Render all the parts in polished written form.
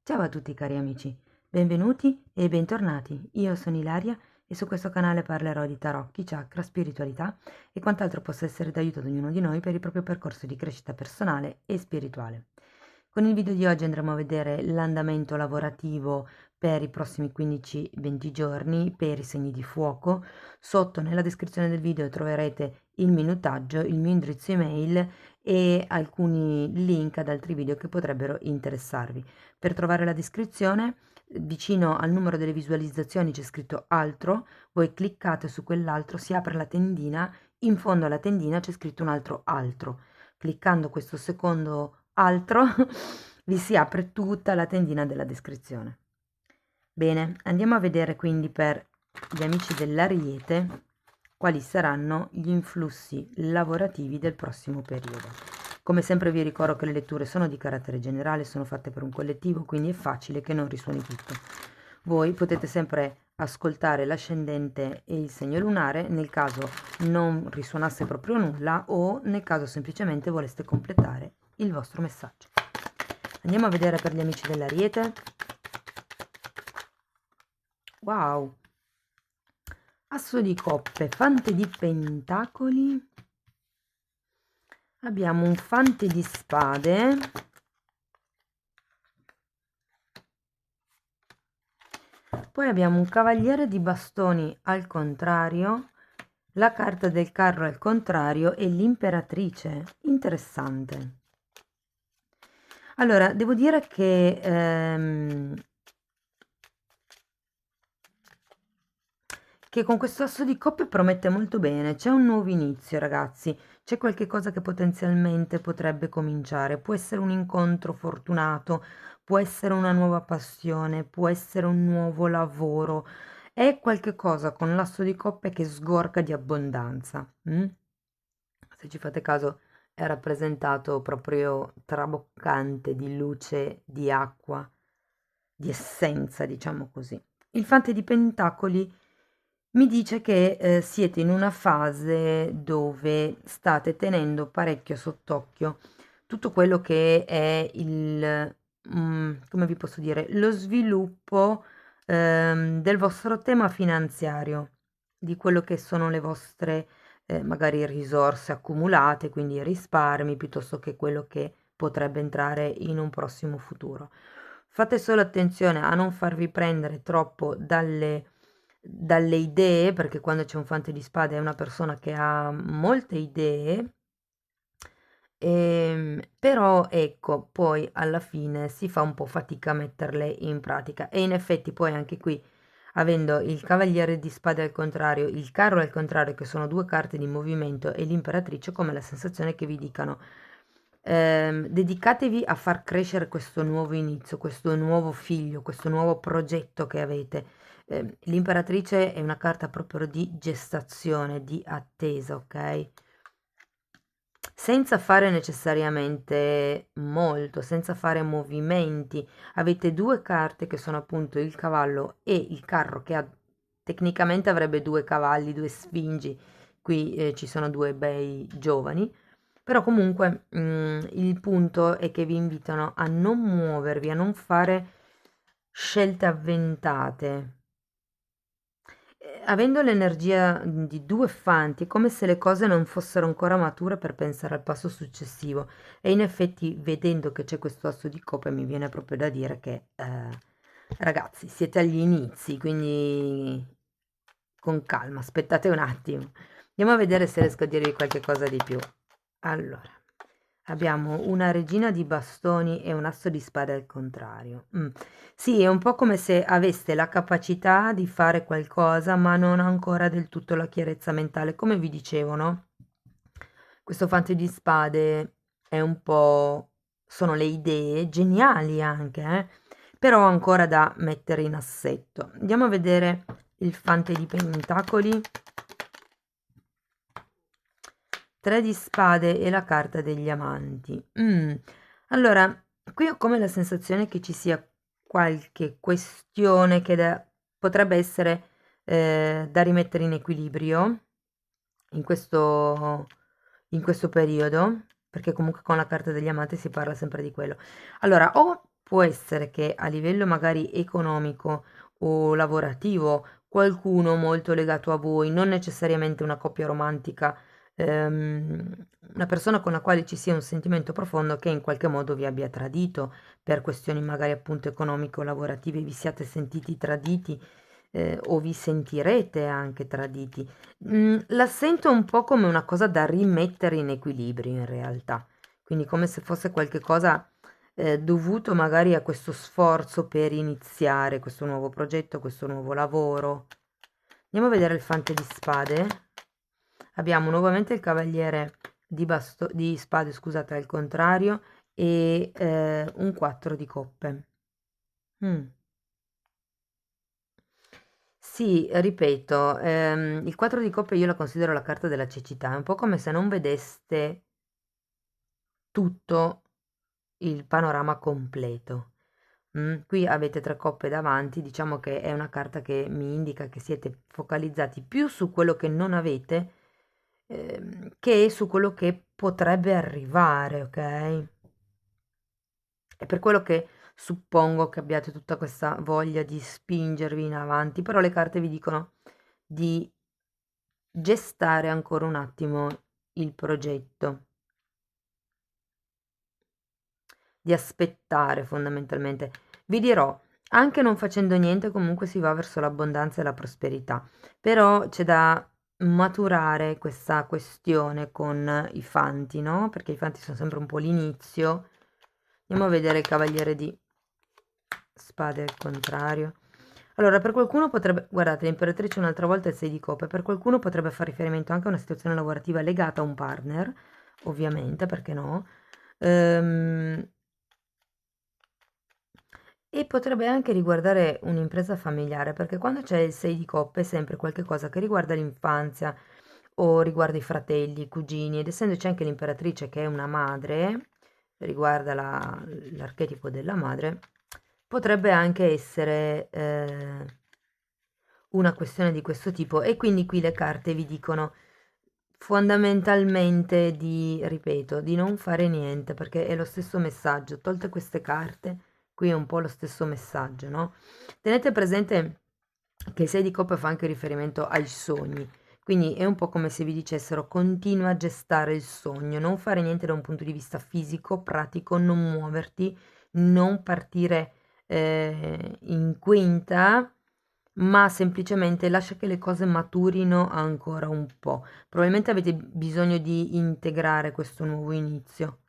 Ciao a tutti cari amici, benvenuti e bentornati. Io sono Ilaria e su questo canale parlerò di tarocchi, chakra, spiritualità e quant'altro possa essere d'aiuto ad ognuno di noi per il proprio percorso di crescita personale e spirituale. Con il video di oggi andremo a vedere l'andamento lavorativo per i prossimi 15-20 giorni per i segni di fuoco. Sotto nella descrizione del video troverete il minutaggio, il mio indirizzo email e alcuni link ad altri video che potrebbero interessarvi. Per trovare la descrizione, vicino al numero delle visualizzazioni c'è scritto altro, voi cliccate su quell'altro, si apre la tendina, in fondo alla tendina c'è scritto un altro altro. Cliccando questo secondo altro vi si apre tutta la tendina della descrizione. Bene, andiamo a vedere quindi per gli amici dell'Ariete quali saranno gli influssi lavorativi del prossimo periodo. Come sempre vi ricordo che le letture sono di carattere generale, sono fatte per un collettivo, quindi è facile che non risuoni tutto. Voi potete sempre ascoltare l'ascendente e il segno lunare nel caso non risuonasse proprio nulla o nel caso semplicemente voleste completare il vostro messaggio. Andiamo a vedere per gli amici dell'Ariete. Wow! Asso di coppe, fante di pentacoli, abbiamo un fante di spade, poi abbiamo un cavaliere di bastoni al contrario, la carta del carro al contrario e l'imperatrice. Interessante. Allora, devo dire che con questo asso di coppe promette molto bene. C'è un nuovo inizio, ragazzi. C'è qualche cosa che potenzialmente potrebbe cominciare. Può essere un incontro fortunato, può essere una nuova passione, può essere un nuovo lavoro. È qualche cosa con l'asso di coppe che sgorga di abbondanza. Se ci fate caso, è rappresentato proprio traboccante di luce, di acqua, di essenza, diciamo così. Il fante di pentacoli mi dice che siete in una fase dove state tenendo parecchio sott'occhio tutto quello che è come vi posso dire, lo sviluppo del vostro tema finanziario, di quello che sono le vostre magari risorse accumulate, quindi risparmi, piuttosto che quello che potrebbe entrare in un prossimo futuro. Fate solo attenzione a non farvi prendere troppo dalle idee, perché quando c'è un fante di spade è una persona che ha molte idee, però ecco, poi alla fine si fa un po' fatica a metterle in pratica e in effetti poi anche qui, avendo il cavaliere di spade al contrario, il carro al contrario, che sono due carte di movimento, e l'imperatrice, come la sensazione che vi dicano dedicatevi a far crescere questo nuovo inizio, questo nuovo figlio, questo nuovo progetto che avete. L'imperatrice è una carta proprio di gestazione, di attesa, ok? Senza fare necessariamente molto, senza fare movimenti. Avete due carte che sono appunto il cavallo e il carro, che tecnicamente avrebbe due cavalli, due sfingi. Qui ci sono due bei giovani. Però comunque il punto è che vi invitano a non muovervi, a non fare scelte avventate. Avendo l'energia di due fanti, è come se le cose non fossero ancora mature per pensare al passo successivo. E in effetti, vedendo che c'è questo asso di coppe, mi viene proprio da dire che, ragazzi, siete agli inizi, quindi con calma, aspettate un attimo. Andiamo a vedere se riesco a dirvi qualche cosa di più. Allora, abbiamo una regina di bastoni e un asso di spade al contrario. Sì, è un po' come se aveste la capacità di fare qualcosa, ma non ancora del tutto la chiarezza mentale. Come vi dicevo, no? Questo fante di spade è un po'... sono le idee, geniali anche, però ancora da mettere in assetto. Andiamo a vedere il fante di pentacoli, 3 di spade e la carta degli amanti. Allora, qui ho come la sensazione che ci sia qualche questione che potrebbe essere da rimettere in equilibrio in questo periodo, perché comunque con la carta degli amanti si parla sempre di quello. Allora, o può essere che a livello magari economico o lavorativo qualcuno molto legato a voi, non necessariamente una coppia romantica, una persona con la quale ci sia un sentimento profondo che in qualche modo vi abbia tradito per questioni magari appunto economiche o lavorative, vi siate sentiti traditi, o vi sentirete anche traditi. La sento un po' come una cosa da rimettere in equilibrio in realtà, quindi come se fosse qualche cosa dovuto magari a questo sforzo per iniziare questo nuovo progetto, questo nuovo lavoro. Andiamo a vedere il fante di spade. Abbiamo nuovamente il cavaliere di spade, scusate, al contrario, e un 4 di coppe. Sì, ripeto, il 4 di coppe io la considero la carta della cecità, è un po' come se non vedeste tutto il panorama completo. Qui avete 3 coppe davanti, diciamo che è una carta che mi indica che siete focalizzati più su quello che non avete, che su quello che potrebbe arrivare, ok? È per quello che suppongo che abbiate tutta questa voglia di spingervi in avanti, però le carte vi dicono di gestare ancora un attimo il progetto, di aspettare fondamentalmente. Vi dirò, anche non facendo niente comunque si va verso l'abbondanza e la prosperità, però c'è da maturare questa questione con i fanti, no? Perché i fanti sono sempre un po' l'inizio. Andiamo a vedere il cavaliere di spade al contrario. Allora, per qualcuno potrebbe, guardate, l'imperatrice un'altra volta è il 6 di coppe, per qualcuno potrebbe fare riferimento anche a una situazione lavorativa legata a un partner, ovviamente, perché no? Ehm, e potrebbe anche riguardare un'impresa familiare, perché quando c'è il 6 di coppe è sempre qualche cosa che riguarda l'infanzia o riguarda i fratelli, i cugini, ed essendoci anche l'imperatrice che è una madre, riguarda l'archetipo della madre, potrebbe anche essere una questione di questo tipo e quindi qui le carte vi dicono fondamentalmente di, ripeto, di non fare niente perché è lo stesso messaggio, tolte queste carte, qui è un po' lo stesso messaggio, no? Tenete presente che il 6 di coppe fa anche riferimento ai sogni, quindi è un po' come se vi dicessero continua a gestare il sogno, non fare niente da un punto di vista fisico, pratico, non muoverti, non partire in quinta, ma semplicemente lascia che le cose maturino ancora un po'. Probabilmente avete bisogno di integrare questo nuovo inizio.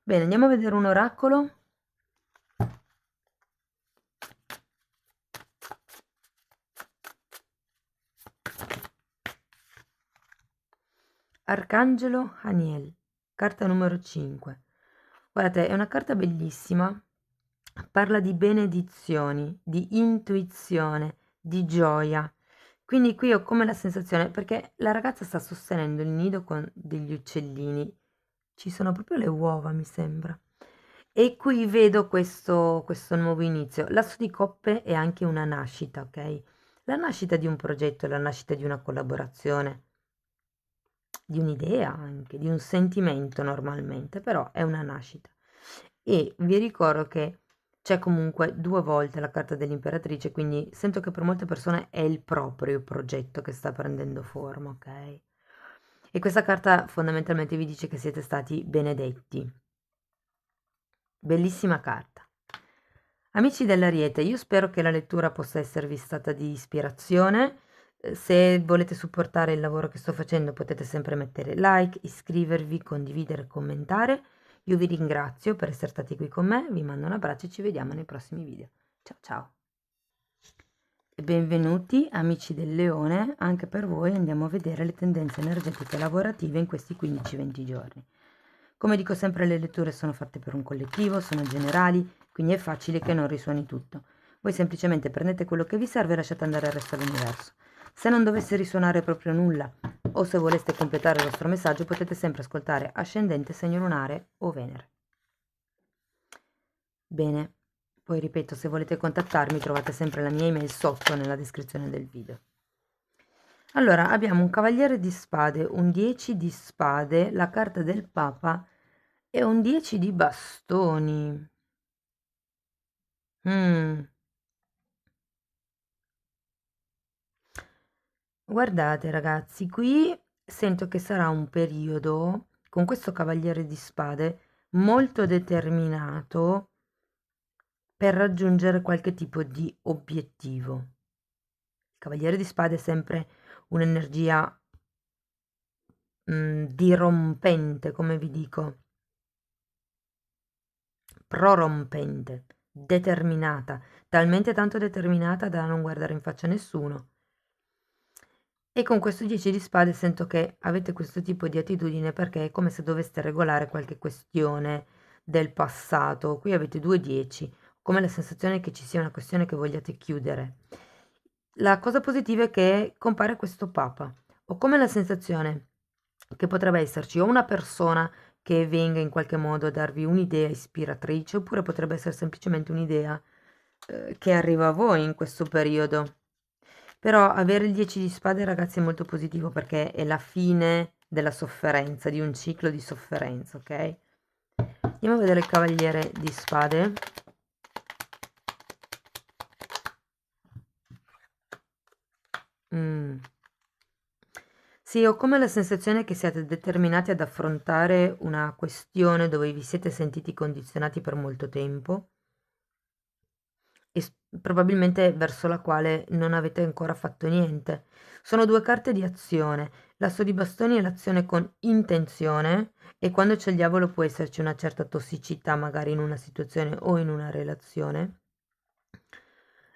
Bene, andiamo a vedere un oracolo. Arcangelo Haniel, carta numero 5. Guardate, è una carta bellissima, parla di benedizioni, di intuizione, di gioia. Quindi qui ho come la sensazione, perché la ragazza sta sostenendo il nido con degli uccellini, ci sono proprio le uova, mi sembra. E qui vedo questo nuovo inizio. L'asso di coppe è anche una nascita, ok? La nascita di un progetto, la nascita di una collaborazione, di un'idea anche, di un sentimento normalmente, però è una nascita. E vi ricordo che c'è comunque 2 volte la carta dell'imperatrice, quindi sento che per molte persone è il proprio progetto che sta prendendo forma, ok? E questa carta fondamentalmente vi dice che siete stati benedetti. Bellissima carta. Amici dell'Ariete, io spero che la lettura possa esservi stata di ispirazione. Se volete supportare il lavoro che sto facendo potete sempre mettere like, iscrivervi, condividere, commentare. Io vi ringrazio per essere stati qui con me, vi mando un abbraccio e ci vediamo nei prossimi video. Ciao ciao! E benvenuti amici del Leone, anche per voi andiamo a vedere le tendenze energetiche lavorative in questi 15-20 giorni. Come dico sempre, le letture sono fatte per un collettivo, sono generali, quindi è facile che non risuoni tutto. Voi semplicemente prendete quello che vi serve e lasciate andare il resto all'universo. Se non dovesse risuonare proprio nulla, o se voleste completare il vostro messaggio, potete sempre ascoltare ascendente, segno lunare o Venere. Bene, poi ripeto, se volete contattarmi trovate sempre la mia email sotto nella descrizione del video. Allora, abbiamo un cavaliere di spade, un 10 di spade, la carta del Papa E un 10 di bastoni. Mm. Guardate ragazzi, qui sento che sarà un periodo, con questo cavaliere di spade, molto determinato per raggiungere qualche tipo di obiettivo. Il cavaliere di spade è sempre un'energia dirompente, come vi dico, prorompente, determinata, talmente tanto determinata da non guardare in faccia a nessuno. E con questo 10 di spade sento che avete questo tipo di attitudine perché è come se doveste regolare qualche questione del passato. Qui avete due 10, come la sensazione che ci sia una questione che vogliate chiudere. La cosa positiva è che compare questo papa. Ho come la sensazione che potrebbe esserci o una persona che venga in qualche modo a darvi un'idea ispiratrice, oppure potrebbe essere semplicemente un'idea che arriva a voi in questo periodo. Però avere il 10 di spade, ragazzi, è molto positivo perché è la fine della sofferenza, di un ciclo di sofferenza, ok? Andiamo a vedere il cavaliere di spade. Mm. Sì, ho come la sensazione che siate determinati ad affrontare una questione dove vi siete sentiti condizionati per molto tempo e probabilmente verso la quale non avete ancora fatto niente. Sono due carte di azione. L'asso di bastoni è l'azione con intenzione e quando c'è il diavolo può esserci una certa tossicità magari in una situazione o in una relazione.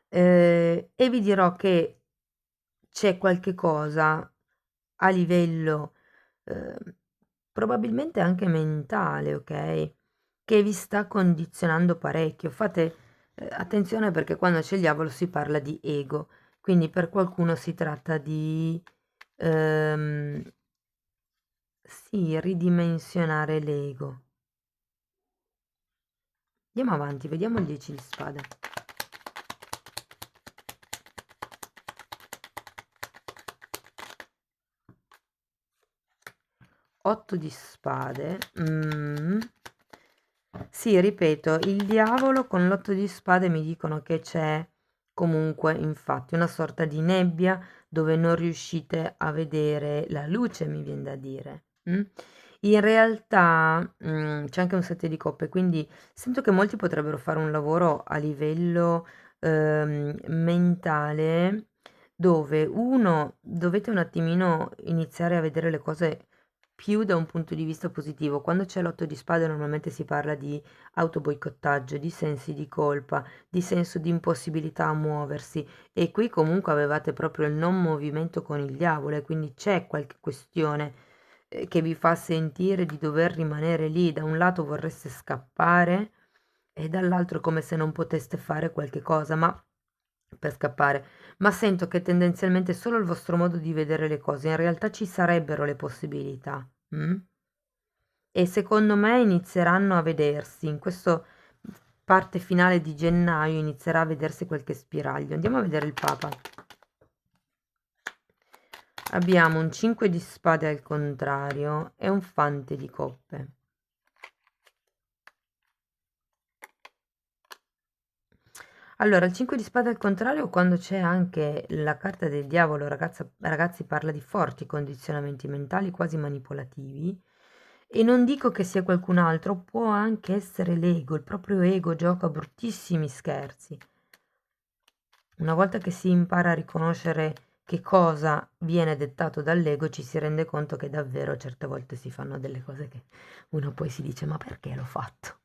E vi dirò che c'è qualche cosa a livello probabilmente anche mentale, ok? Che vi sta condizionando parecchio. Fate attenzione perché quando c'è il diavolo si parla di ego, quindi per qualcuno si tratta di ehm, sì, ridimensionare l'ego. Andiamo avanti, vediamo il 10 di spade. Otto di spade. Sì, ripeto, il diavolo con l'otto di spade mi dicono che c'è comunque, infatti, una sorta di nebbia dove non riuscite a vedere la luce, mi viene da dire. In realtà, c'è anche un 7 di coppe, quindi sento che molti potrebbero fare un lavoro a livello mentale dove uno dovete un attimino iniziare a vedere le cose più da un punto di vista positivo. Quando c'è l'otto di spade normalmente si parla di autoboicottaggio, di sensi di colpa, di senso di impossibilità a muoversi e qui comunque avevate proprio il non movimento con il diavolo e quindi c'è qualche questione che vi fa sentire di dover rimanere lì. Da un lato vorreste scappare e dall'altro è come se non poteste fare qualche cosa, ma per scappare. Ma sento che tendenzialmente è solo il vostro modo di vedere le cose, in realtà ci sarebbero le possibilità. E secondo me inizieranno a vedersi, in questa parte finale di gennaio inizierà a vedersi qualche spiraglio. Andiamo a vedere il Papa. Abbiamo un 5 di spade al contrario e un fante di coppe. Allora, il 5 di spade al contrario, quando c'è anche la carta del diavolo, ragazzi, parla di forti condizionamenti mentali, quasi manipolativi. E non dico che sia qualcun altro, può anche essere l'ego, il proprio ego gioca bruttissimi scherzi. Una volta che si impara a riconoscere che cosa viene dettato dall'ego, ci si rende conto che davvero certe volte si fanno delle cose che uno poi si dice: ma perché l'ho fatto?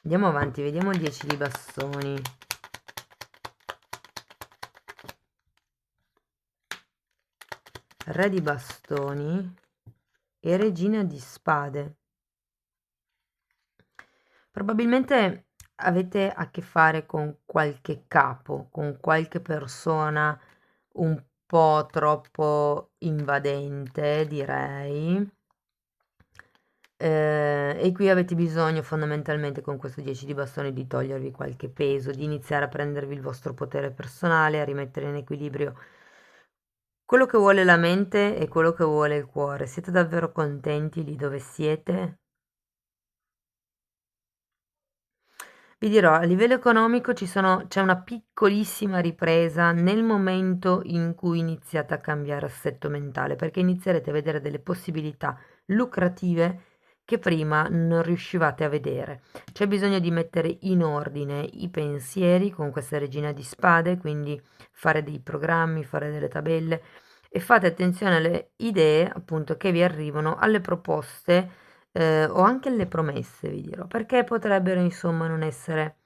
Andiamo avanti, vediamo il 10 di bastoni. Re di bastoni e regina di spade. Probabilmente avete a che fare con qualche capo, con qualche persona un po' troppo invadente, direi. E qui avete bisogno fondamentalmente con questo 10 di bastoni di togliervi qualche peso, di iniziare a prendervi il vostro potere personale, a rimettere in equilibrio quello che vuole la mente e quello che vuole il cuore. Siete davvero contenti lì dove siete? Vi dirò, a livello economico c'è una piccolissima ripresa nel momento in cui iniziate a cambiare assetto mentale, perché inizierete a vedere delle possibilità lucrative che prima non riuscivate a vedere. C'è bisogno di mettere in ordine i pensieri con questa regina di spade, quindi fare dei programmi, fare delle tabelle e fate attenzione alle idee, appunto, che vi arrivano, alle proposte o anche alle promesse, vi dirò, perché potrebbero insomma non essere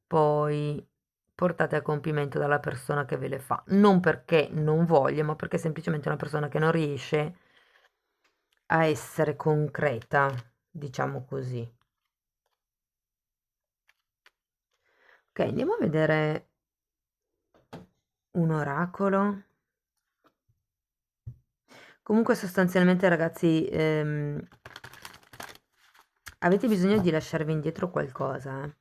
poi portate a compimento dalla persona che ve le fa. Non perché non voglia, ma perché semplicemente è una persona che non riesce a essere concreta, diciamo così. Ok, andiamo a vedere un oracolo. Comunque sostanzialmente ragazzi, avete bisogno di lasciarvi indietro qualcosa, eh.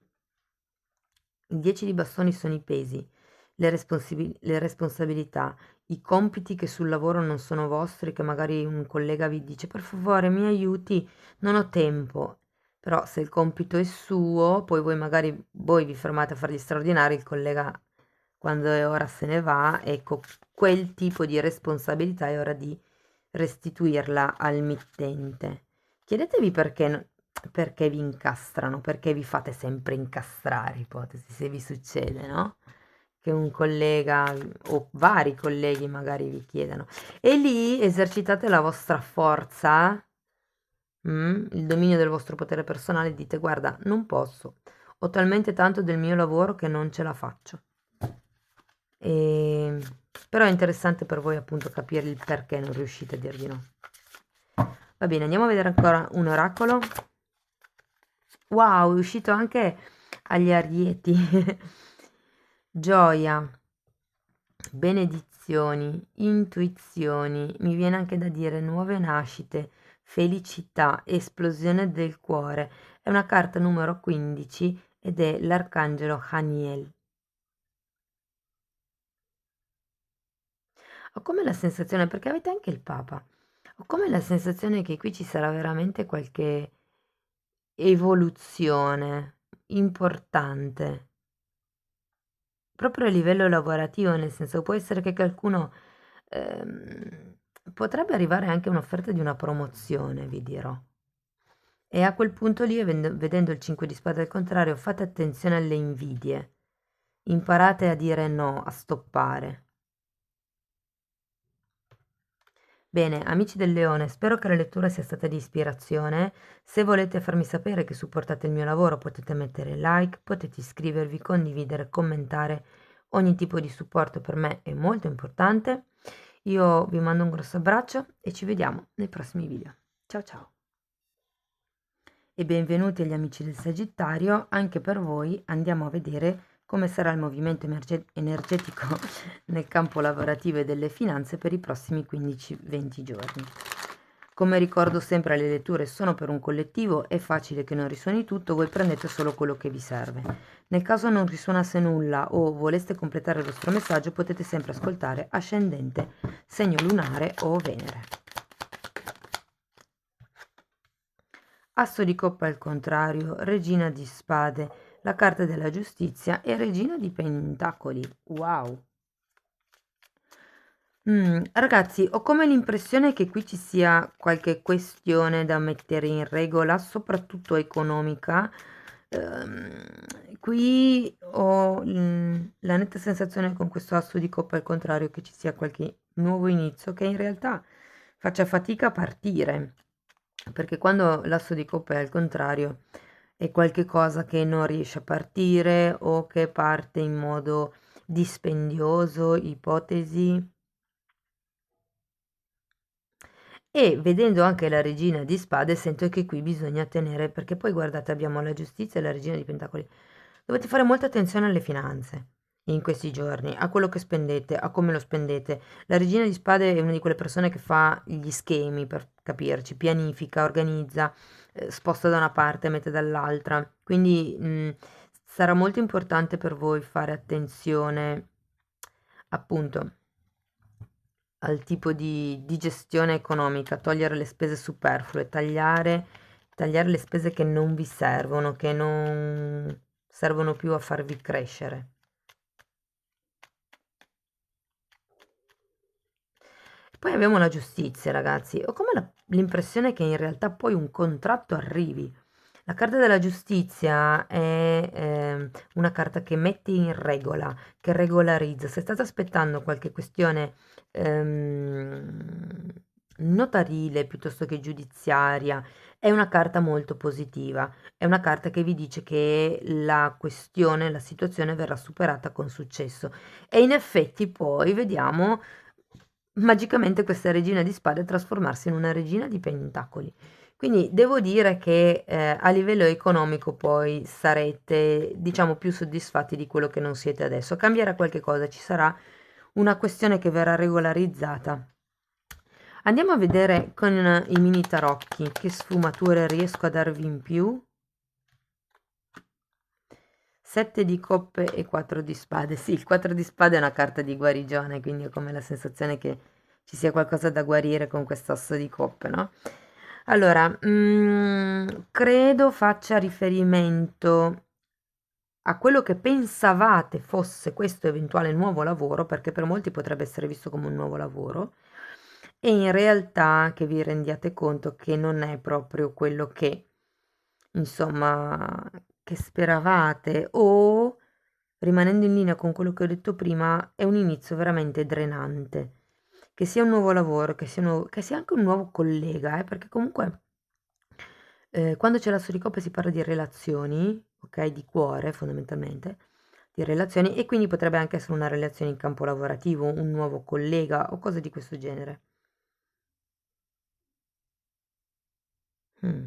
Il 10 di bastoni sono i pesi, le responsabilità, i compiti che sul lavoro non sono vostri, che magari un collega vi dice per favore mi aiuti, non ho tempo. Però se il compito è suo, poi voi vi fermate a fare gli straordinari, il collega quando è ora se ne va, ecco, quel tipo di responsabilità è ora di restituirla al mittente. Chiedetevi perché vi incastrano, perché vi fate sempre incastrare, ipotesi, se vi succede, no? Che un collega o vari colleghi magari vi chiedano. E lì esercitate la vostra forza, il dominio del vostro potere personale, e dite guarda, non posso, ho talmente tanto del mio lavoro che non ce la faccio. E... Però è interessante per voi appunto capire il perché non riuscite a dir di no. Va bene, andiamo a vedere ancora un oracolo. Wow, è uscito anche agli Arieti. Gioia, benedizioni, intuizioni, mi viene anche da dire nuove nascite, felicità, esplosione del cuore. È una carta numero 15 ed è l'arcangelo Haniel. Ho come la sensazione, perché avete anche il Papa, ho come la sensazione che qui ci sarà veramente qualche evoluzione importante, proprio a livello lavorativo, nel senso può essere che qualcuno potrebbe arrivare anche un'offerta di una promozione, vi dirò. E a quel punto lì, vedendo il 5 di spade al contrario, fate attenzione alle invidie. Imparate a dire no, a stoppare. Bene, amici del Leone, spero che la lettura sia stata di ispirazione. Se volete farmi sapere che supportate il mio lavoro, potete mettere like, potete iscrivervi, condividere, commentare. Ogni tipo di supporto per me è molto importante. Io vi mando un grosso abbraccio e ci vediamo nei prossimi video. Ciao ciao! E benvenuti agli amici del Sagittario, anche per voi andiamo a vedere come sarà il movimento energetico nel campo lavorativo e delle finanze per i prossimi 15-20 giorni. Come ricordo sempre, le letture sono per un collettivo, è facile che non risuoni tutto, voi prendete solo quello che vi serve. Nel caso non risuonasse nulla o voleste completare il vostro messaggio, potete sempre ascoltare ascendente, segno lunare o Venere. Asso di coppa al contrario, regina di spade, la carta della giustizia e regina di pentacoli. Wow! Ragazzi, ho come l'impressione che qui ci sia qualche questione da mettere in regola, soprattutto economica. Qui ho la netta sensazione con questo asso di coppa al contrario che ci sia qualche nuovo inizio che in realtà faccia fatica a partire, perché quando l'asso di coppa è al contrario è qualche cosa che non riesce a partire o che parte in modo dispendioso, ipotesi. E vedendo anche la regina di spade sento che qui bisogna tenere, perché poi guardate abbiamo la giustizia e la regina di pentacoli. Dovete fare molta attenzione alle finanze in questi giorni, a quello che spendete, a come lo spendete. La regina di spade è una di quelle persone che fa gli schemi, per capirci, pianifica, organizza, sposta da una parte, mette dall'altra. Quindi sarà molto importante per voi fare attenzione appunto al tipo di gestione economica, togliere le spese superflue, tagliare le spese che non vi servono, che non servono più a farvi crescere. Poi abbiamo la giustizia, ragazzi. Ho come l'impressione che in realtà poi un contratto arrivi. La carta della giustizia è una carta che mette in regola, che regolarizza. Se state aspettando qualche questione ehm, notarile piuttosto che giudiziaria, è una carta molto positiva. È una carta che vi dice che la questione, la situazione verrà superata con successo. E in effetti poi vediamo magicamente questa regina di spade trasformarsi in una regina di pentacoli. Quindi devo dire che a livello economico poi sarete, diciamo, più soddisfatti di quello che non siete adesso. Cambierà qualche cosa, ci sarà una questione che verrà regolarizzata. Andiamo a vedere con i mini tarocchi che sfumature riesco a darvi in più. 7 di coppe e 4 di spade. Sì, il 4 di spade è una carta di guarigione, quindi ho come la sensazione che ci sia qualcosa da guarire con quest'asso di coppe, no? Allora, credo faccia riferimento a quello che pensavate fosse questo eventuale nuovo lavoro, perché per molti potrebbe essere visto come un nuovo lavoro, e in realtà che vi rendiate conto che non è proprio quello che, insomma, che speravate, o rimanendo in linea con quello che ho detto prima, è un inizio veramente drenante. Che sia un nuovo lavoro, che sia anche un nuovo collega, perché comunque quando c'è l'asso di coppe si parla di relazioni, ok? Di cuore fondamentalmente, di relazioni, e quindi potrebbe anche essere una relazione in campo lavorativo, un nuovo collega o cose di questo genere. Mm.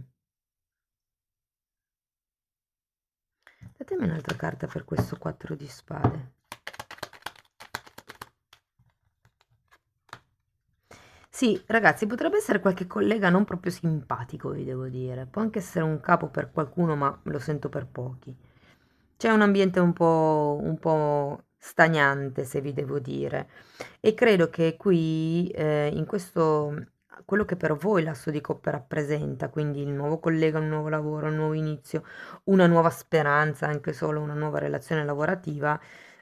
Datemi un'altra carta per questo 4 di spade. Sì, ragazzi, potrebbe essere qualche collega non proprio simpatico, vi devo dire. Può anche essere un capo per qualcuno, ma lo sento per pochi. C'è un ambiente un po' stagnante, se vi devo dire. E credo che qui, in questo, quello che per voi l'asso di coppe rappresenta, quindi il nuovo collega, un nuovo lavoro, un nuovo inizio, una nuova speranza, anche solo una nuova relazione lavorativa,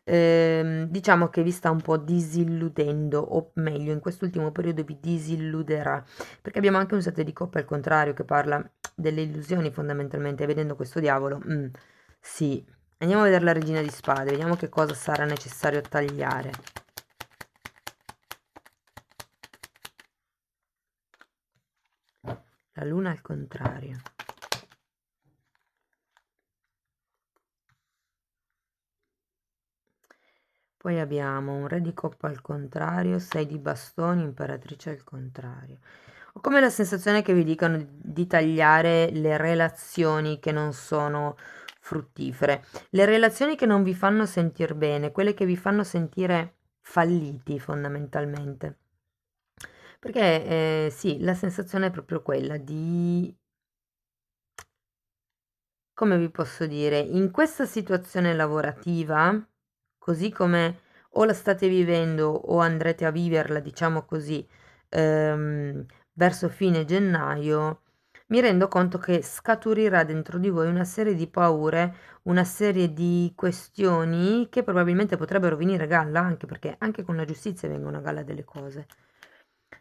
diciamo che vi sta un po' disilludendo, o meglio, in quest'ultimo periodo vi disilluderà, perché abbiamo anche un 7 di coppe al contrario che parla delle illusioni fondamentalmente, vedendo questo diavolo, sì. Andiamo a vedere la regina di spade, vediamo che cosa sarà necessario tagliare. La luna al contrario. Poi abbiamo un re di coppa al contrario, 6 di bastoni, imperatrice al contrario. Ho come la sensazione che vi dicano di tagliare le relazioni che non sono fruttifere, le relazioni che non vi fanno sentire bene, quelle che vi fanno sentire falliti fondamentalmente. Perché sì, la sensazione è proprio quella di, come vi posso dire, in questa situazione lavorativa, così come o la state vivendo o andrete a viverla, diciamo così, verso fine gennaio, mi rendo conto che scaturirà dentro di voi una serie di paure, una serie di questioni che probabilmente potrebbero venire a galla, anche perché anche con la giustizia vengono a galla delle cose.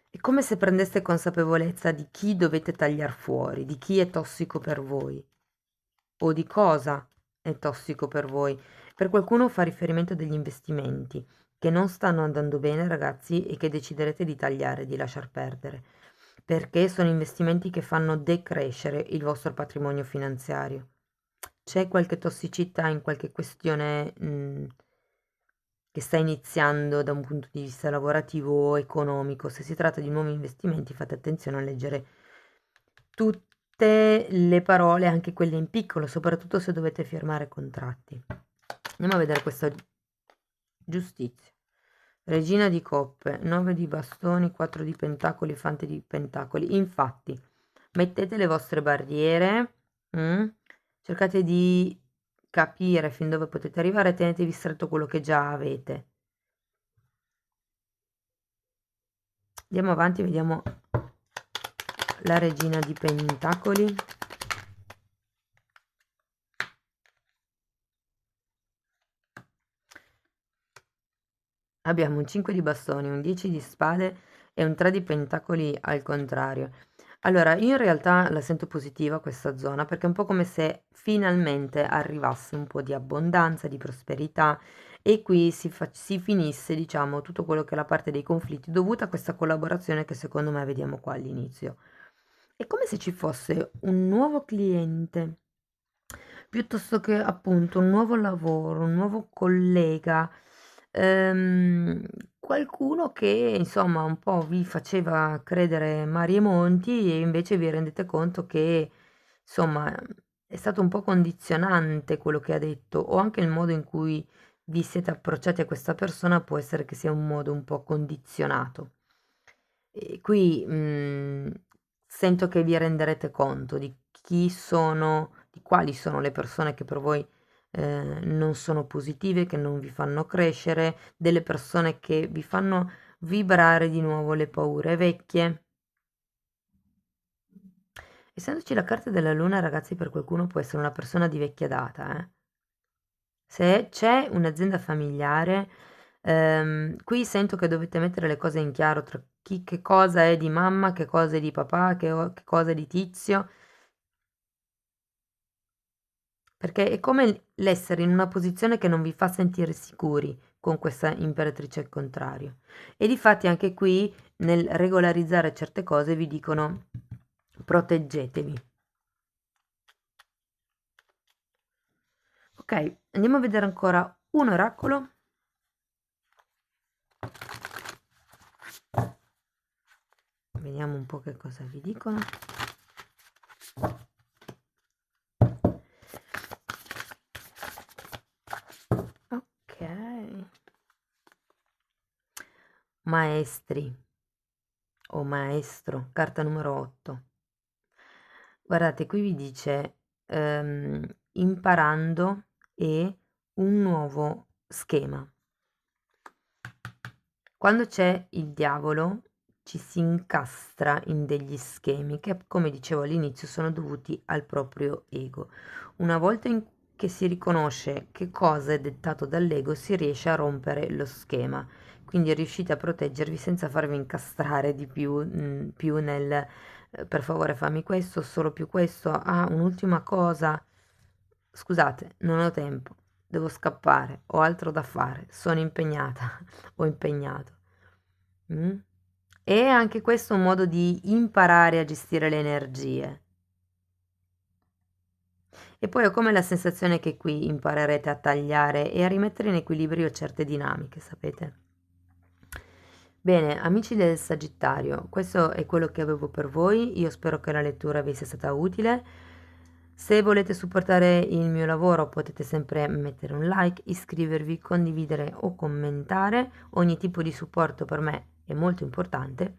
È come se prendeste consapevolezza di chi dovete tagliare fuori, di chi è tossico per voi o di cosa è tossico per voi. Per qualcuno fa riferimento a degli investimenti che non stanno andando bene, ragazzi, e che deciderete di tagliare, di lasciar perdere, perché sono investimenti che fanno decrescere il vostro patrimonio finanziario. C'è qualche tossicità in qualche questione, che sta iniziando da un punto di vista lavorativo o economico. Se si tratta di nuovi investimenti, fate attenzione a leggere tutte le parole, anche quelle in piccolo, soprattutto se dovete firmare contratti. Andiamo a vedere questa giustizia. Regina di coppe, 9 di bastoni, 4 di pentacoli, fante di pentacoli. Infatti, mettete le vostre barriere, cercate di capire fin dove potete arrivare, tenetevi stretto quello che già avete. Andiamo avanti, vediamo la regina di pentacoli. Abbiamo un 5 di bastoni, un 10 di spade e un 3 di pentacoli al contrario. Allora, io in realtà la sento positiva questa zona perché è un po' come se finalmente arrivasse un po' di abbondanza, di prosperità e qui si finisse, diciamo, tutto quello che è la parte dei conflitti dovuta a questa collaborazione che secondo me vediamo qua all'inizio. È come se ci fosse un nuovo cliente, piuttosto che appunto un nuovo lavoro, un nuovo collega, ehm, qualcuno che insomma un po' vi faceva credere mari e monti e invece vi rendete conto che insomma è stato un po' condizionante quello che ha detto o anche il modo in cui vi siete approcciati a questa persona può essere che sia un modo un po' condizionato. E qui sento che vi renderete conto di chi sono, di quali sono le persone che per voi non sono positive, che non vi fanno crescere, delle persone che vi fanno vibrare di nuovo le paure vecchie. Essendoci la carta della luna, ragazzi, per qualcuno può essere una persona di vecchia data, eh. Se c'è un'azienda familiare, qui sento che dovete mettere le cose in chiaro tra che cosa è di mamma, che cosa è di papà, che cosa è di tizio, perché è come l'essere in una posizione che non vi fa sentire sicuri con questa imperatrice al contrario. E difatti anche qui nel regolarizzare certe cose vi dicono proteggetevi. Ok, andiamo a vedere ancora un oracolo. Vediamo un po' che cosa vi dicono. Ok. Maestri o maestro, carta numero 8. Guardate, qui vi dice imparando e un nuovo schema. Quando c'è il diavolo ci si incastra in degli schemi che, come dicevo all'inizio, sono dovuti al proprio ego. Una volta che si riconosce che cosa è dettato dall'ego, si riesce a rompere lo schema. Quindi riuscite a proteggervi senza farvi incastrare di più nel per favore fammi questo, solo più questo. Ah, un'ultima cosa. Scusate, non ho tempo, devo scappare, ho altro da fare, sono impegnata o impegnato. Mm? E anche questo è un modo di imparare a gestire le energie. E poi ho come la sensazione che qui imparerete a tagliare e a rimettere in equilibrio certe dinamiche, sapete? Bene, amici del Sagittario, questo è quello che avevo per voi, io spero che la lettura vi sia stata utile. Se volete supportare il mio lavoro potete sempre mettere un like, iscrivervi, condividere o commentare, ogni tipo di supporto per me è molto importante.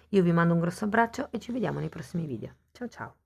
Io vi mando un grosso abbraccio e ci vediamo nei prossimi video. Ciao ciao!